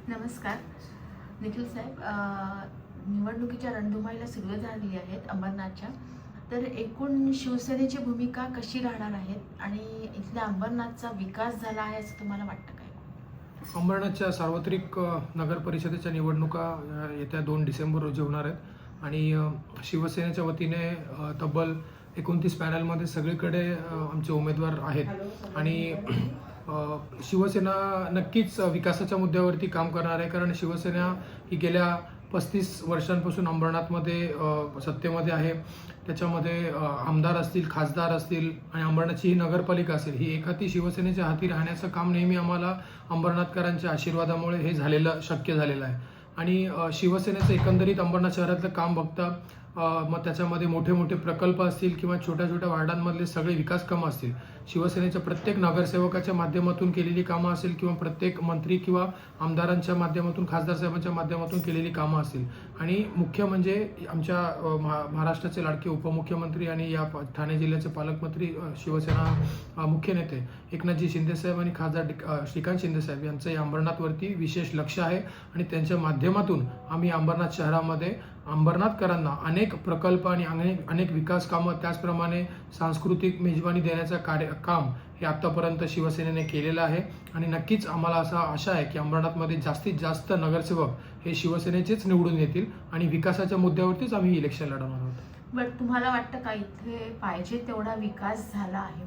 नमस्कार निखिल साहेब. निवडणुकीच्या रणधुमाळीला सुरुवात झाली आहेत अंबरनाथच्या. तर एकूण शिवसेनेची भूमिका कशी राहणार आहेत आणि इथल्या अंबरनाथचा विकास झाला आहे असं तुम्हाला वाटतं काय? अंबरनाथच्या सार्वत्रिक नगर परिषदेच्या निवडणुका येत्या 2 डिसेंबर रोजी होणार आहेत आणि शिवसेनेच्या वतीने तब्बल 29 पॅनलमध्ये सगळीकडे आमचे उमेदवार आहेत आणि शिवसेना नक्कीच विकासाच्या मुद्द्यावरती काम करणार आहे, कारण शिवसेना ही गेल्या 35 वर्षांपासून अंबरनाथमध्ये सत्तेमध्ये आहे. त्याच्यामध्ये आमदार असतील, खासदार असतील आणि अंबरनाथची ही नगरपालिका असेल, ही एखादी शिवसेनेच्या हाती राहण्याचं काम नेहमी आम्हाला अंबरनाथकरांच्या आशीर्वादामुळे हे शक्य झालेलं आहे. आणि शिवसेनेचं एकंदरीत अंबरनाथ शहरातलं काम बघता मग त्याच्यामध्ये मोठे मोठे प्रकल्प असतील किंवा छोट्या छोट्या वार्डांमधले सगळे विकास कामं असतील, शिवसेनेच्या प्रत्येक नगरसेवकाच्या माध्यमातून केलेली कामं असेल किंवा प्रत्येक मंत्री किंवा आमदारांच्या माध्यमातून, खासदार साहेबांच्या माध्यमातून केलेली कामं असतील. आणि मुख्य म्हणजे आमच्या महाराष्ट्राचे लाडके उपमुख्यमंत्री आणि या ठाणे जिल्ह्याचे पालकमंत्री, शिवसेना मुख्य नेते एकनाथजी शिंदेसाहेब आणि खासदार श्रीकांत शिंदेसाहेब यांचं या अंबरनाथवरती विशेष लक्ष आहे आणि त्यांच्या माध्यमातून आम्ही अंबरनाथ शहरामध्ये अंबरनाथकरांना अनेक प्रकल्प आणि अनेक विकास कामं, त्याचप्रमाणे सांस्कृतिक मेजवानी देण्याचं काम हे आत्तापर्यंत शिवसेनेने केलेलं आहे. आणि नक्कीच आम्हाला असा आशा आहे की अंबरनाथमध्ये जास्तीत जास्त नगरसेवक हे शिवसेनेचेच निवडून येतील आणि विकासाच्या मुद्द्यावरतीच आम्ही इलेक्शन लढवणार आहोत. बट तुम्हाला वाटतं का इथे पाहिजे तेवढा विकास झाला आहे?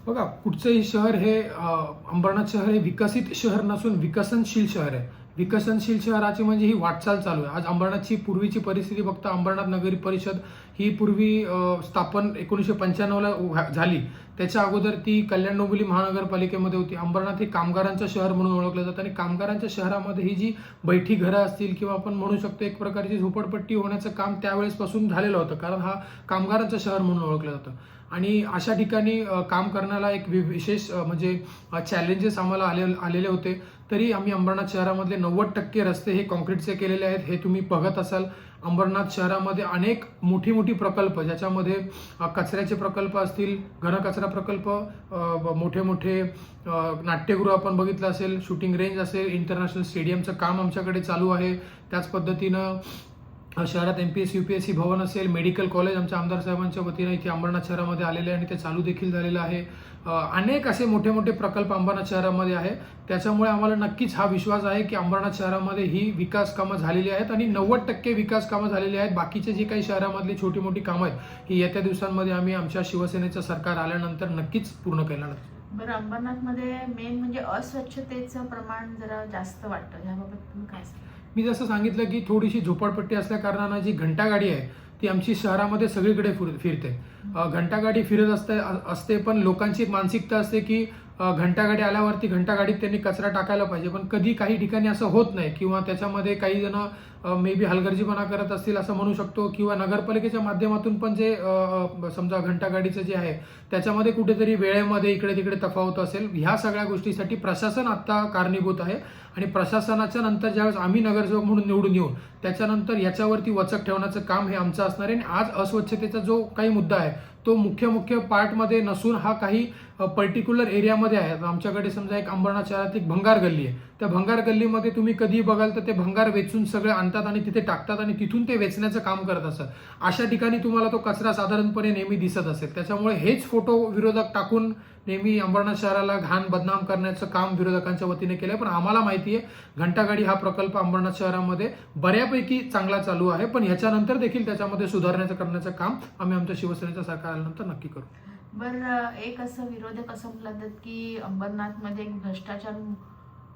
बघा, कुठचंही शहर हे अंबरनाथ शहर हे विकसित शहर नसून विकसनशील शहर आहे. विकसनशील शहराची म्हणजे ही वाटचाल चालू आहे. आज अंबरनाथची पूर्वीची परिस्थिती बघता अंबरनाथ नगरी परिषद ही पूर्वी स्थापन 1995ला झाली. त्याच्या अगोदर ती कल्याण डोंबिवली महानगरपालिकेमध्ये होती. अंबरनाथ हे कामगारांचं शहर म्हणून ओळखलं जातं आणि कामगारांच्या शहरामध्ये ही जी बैठी घरं असतील किंवा आपण म्हणू शकतो एक प्रकारची झोपडपट्टी होण्याचं काम त्यावेळेसपासून झालेलं होतं, कारण हा कामगारांचं शहर म्हणून ओळखलं जातं. आणि अशा ठिकाणी काम करण्याला एक विशेष म्हणजे चॅलेंजेस आम्हाला आलेले होते. तरी आम्ही अंबरनाथ शहरामधले 90% रस्ते हे कॉन्क्रीटचे केलेले आहेत. हे तुम्ही बघत असाल. अंबरनाथ शहरामध्ये अनेक मोठी प्रकल्प, ज्याच्यामध्ये कचऱ्याचे प्रकल्प असतील, घनकचरा प्रकल्प, मोठे नाट्यगृह आपण बघितलं असेल, शूटिंग रेंज असेल, इंटरनॅशनल स्टेडियमचं काम आमच्याकडे चालू आहे. त्याच पद्धतीनं शहरात MPSC UPSC भवन असेल, मेडिकल कॉलेज आमच्या आमदार साहेबांच्या वतीनं इथे अंबरनाथ शहरामध्ये आलेले आहे आणि ते चालू देखील झालेलं आहे. अनेक असे मोठे प्रकल्प अंबरनाथ शहरामध्ये आहे. त्याच्यामुळे आम्हाला नक्कीच हा विश्वास आहे की अंबरनाथ शहरामध्ये ही विकास कामं झालेली आहेत आणि 90% विकास कामं झालेली आहेत. बाकीचे जे काही शहरामधली छोटी मोठी कामं आहेत ही येत्या दिवसांमध्ये आम्ही आमच्या शिवसेनेचं सरकार आल्यानंतर नक्कीच पूर्ण करणार आहोत. बरं, अंबरनाथमध्ये मेन म्हणजे अस्वच्छतेचं प्रमाण जरा जास्त वाटतं, याबाबत तुम्ही काय सांगा? मी जसं सांगितलं की थोडीशी झोपडपट्टी असल्या कारणानं जी घंटागाडी आहे ती आमची शहरामध्ये सगळीकडे फिरते. घंटागाडी फिरत असते पण लोकांची मानसिकता असते की घंटागाडी आल्यावरती घंटागाडीत त्यांनी कचरा टाकायला पाहिजे, पण कधी काही ठिकाणी असं होत नाही किंवा त्याच्यामध्ये काही जण मे बी हलगर्जीपणा करत असतील असं म्हणू शकतो, किंवा नगरपालिकेच्या माध्यमातून पण जे समजा घंटागाडीचं जे आहे त्याच्यामध्ये कुठेतरी वेळेमध्ये इकडे तिकडे तफावत असेल. ह्या सगळ्या गोष्टीसाठी प्रशासन आता कारणीभूत आहे आणि प्रशासनाच्या नंतर ज्यावेळेस आम्ही नगरसेवक म्हणून निवडून येऊ त्याच्यानंतर याच्यावरती वचक ठेवण्याचं काम हे आमचं असणार आहे. आणि आज अस्वच्छतेचा जो काही मुद्दा आहे तो मुख्य पार्टमध्ये नसून हा काही पर्टिक्युलर एरियामध्ये आहे. आमच्याकडे समजा एक अंबरनाथ शहरात एक भंगार गल्ली आहे. त्या भंगार गल्लीमध्ये तुम्ही कधी बघाल तर ते भंगार वेचून सगळे आणतात आणि तिथे टाकतात आणि तिथून ते वेचण्याचं काम करत असतात. अशा ठिकाणी तुम्हाला तो कचरा साधारणपणे नेहमी दिसत असेल. त्याच्यामुळे हेच फोटो विरोधक टाकून नेहमी अंबरनाथ शहराला घाण बदनाम करण्याचं काम विरोधकांच्या वतीने केलंय. पण आम्हाला माहिती आहे घंटागाडी हा प्रकल्प अंबरनाथ शहरामध्ये बऱ्यापैकी चांगला चालू आहे, पण ह्याच्यानंतर देखील त्याच्यामध्ये करण्याचं काम आम्ही आमच्या शिवसेनेच्या सरकार आल्यानंतर नक्की करू. बरं, एक असं विरोधक असं म्हणतात की अंबरनाथमध्ये एक भ्रष्टाचार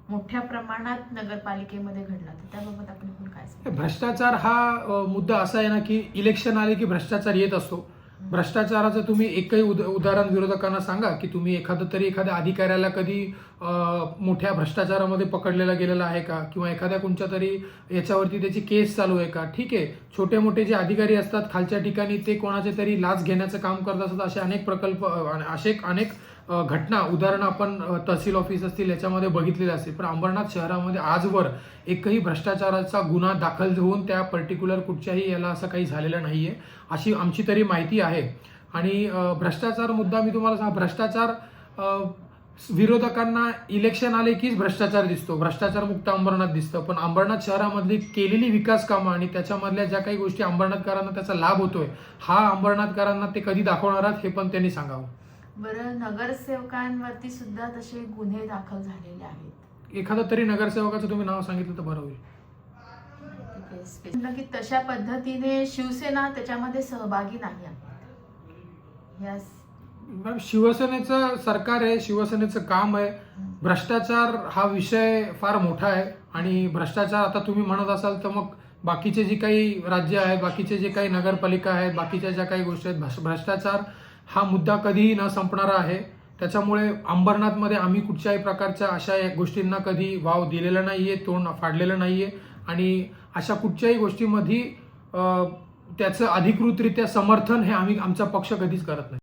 मोठ्या प्रमाणात नगरपालिकेमध्ये घडला, तर त्याबाबत आपण काय सांगू? भ्रष्टाचार हा मुद्दा असा आहे ना की इलेक्शन आले की भ्रष्टाचार येत असतो. भ्रष्टाचाराचं तुम्ही एकही उदाहरण विरोधकांना सांगा की तुम्ही एखाद्या अधिकाऱ्याला कधी मोठ्या भ्रष्टाचारामध्ये पकडलेला गेलेला आहे का, किंवा एखाद्या कोणत्या तरी याच्यावरती त्याची केस चालू आहे का. ठीक आहे, छोटे मोठे जे अधिकारी असतात खालच्या ठिकाणी ते कोणाचे तरी लाच घेण्याचं काम करत असतात. असे अनेक प्रकल्प, अनेक घटना, उदाहरणं आपण तहसील ऑफिस असतील याच्यामध्ये बघितलेले असतील. पण अंबरनाथ शहरामध्ये आजवर एकही भ्रष्टाचाराचा गुन्हा दाखल होऊन त्या पर्टिक्युलर कुठच्याही याला असं काही झालेलं नाहीये अशी आमची तरी माहिती आहे. आणि भ्रष्टाचार मुद्दा मी तुम्हाला भ्रष्टाचार विरोधकांना इलेक्शन आले कीच भ्रष्टाचार दिसतो, भ्रष्टाचार मुक्त अंबरनाथ दिसतं. पण अंबरनाथ शहरामधली केलेली विकास कामं आणि त्याच्यामधल्या ज्या काही गोष्टी अंबरनाथकरांना त्याचा लाभ होतोय, हा अंबरनाथकरांना ते कधी दाखवणार आहेत हे पण त्यांनी सांगावं. बरं, नगरसेवकांवरती सुद्धा तसे गुन्हे दाखल झालेले आहेत. एखादा तरी नगरसेवकाचं तुम्ही नाव सांगितलं तर बरं होईल. म्हणलं की तशा पद्धतीने शिवसेना त्याच्यामध्ये सहभागी नाही आहे. यास मॅम, शिवसेनेचं सरकार आहे, शिवसेनेचं काम आहे. भ्रष्टाचार हा विषय फार मोठा आहे आणि भ्रष्टाचार आता तुम्ही म्हणत असाल तर मग बाकीचे जे काही राज्य आहेत, बाकीचे जे काही नगरपालिका आहेत, बाकीच्या ज्या काही गोष्टी आहेत, भ्रष्टाचार हा मुद्दा कधीही न संपणारा आहे. त्याच्यामुळे अंबरनाथमध्ये आम्ही कुठच्याही प्रकारच्या अशा गोष्टींना कधी वाव दिलेला नाहीये, तोंड फाडलेलं नाहीये आणि अशा कुठच्याही गोष्टीमध्ये त्याचं अधिकृतरित्या समर्थन हे आमचा पक्ष कधीच करत नाही.